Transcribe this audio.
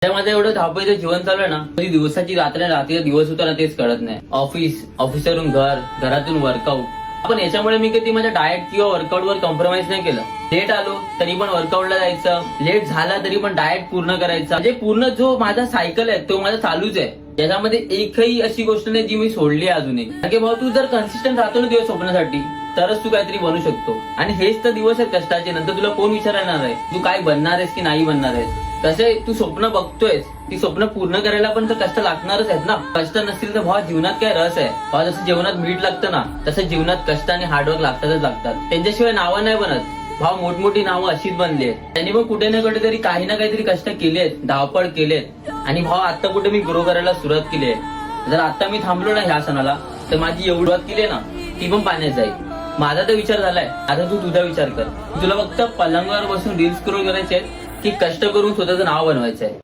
त्यामध्ये एवढं धावपळीचं जीवन चालू आहे ना, कधी दिवसाची रात्र रात्री दिवस होता ना तेच कळत नाही. ऑफिसवरून घर, घरातून वर्कआउट. पण याच्यामुळे मी कधी माझ्या डाएट किंवा वर्कआउटवर कॉम्प्रोमाइज नाही केलं. लेट आलो तरी पण वर्कआउटला जायचं, लेट झाला तरी पण डाएट पूर्ण करायचा. म्हणजे पूर्ण जो माझा सायकल आहे तो माझा चालूच आहे. याच्यामध्ये एकही अशी गोष्ट नाही जी मी सोडली आहे अजूनही. कारण भाऊ तू जर कन्सिस्टंट राहतो ना दिवस स्वप्नासाठी तरच तू काहीतरी बनू शकतो. आणि हेच तर दिवस आहेत कष्टाचे. नंतर तुला कोण विचारणार आहे तू काय बनणार आहेस की नाही बनणार आहेस. तसे तू स्वप्न बघतोयस, ती स्वप्न पूर्ण करायला पण तर कष्ट लागणारच आहेत ना. कष्ट नसतील तर भावा जीवनात काय रस आहे. भावा जसं जेवणात मीठ लागतं ना तसं जीवनात कष्ट आणि हार्डवर्क लागतातच लागतात. त्यांच्याशिवाय नावं नाही बनत. भाव मोठमोठी नावं अशीच बनली आहेत. त्यांनी पण कुठे ना कुठेतरी काही ना काहीतरी कष्ट केलेत, धावपळ केलेत. आणि भाव आता कुठे मी ग्रो करायला सुरुवात केली आहे. जर आता मी थांबलो ना ह्या सणाला तर माझी एवढी सुरुवात केली ना ती पण पाण्यात जाईल. माझा तर विचार झालाय, आता तू तुझा विचार कर. तुला फक्त पलंगावर बसून रील्स स्क्रोल करायचे आहेत की कष्ट करून स्वतःचं नाव बनवायचं आहे.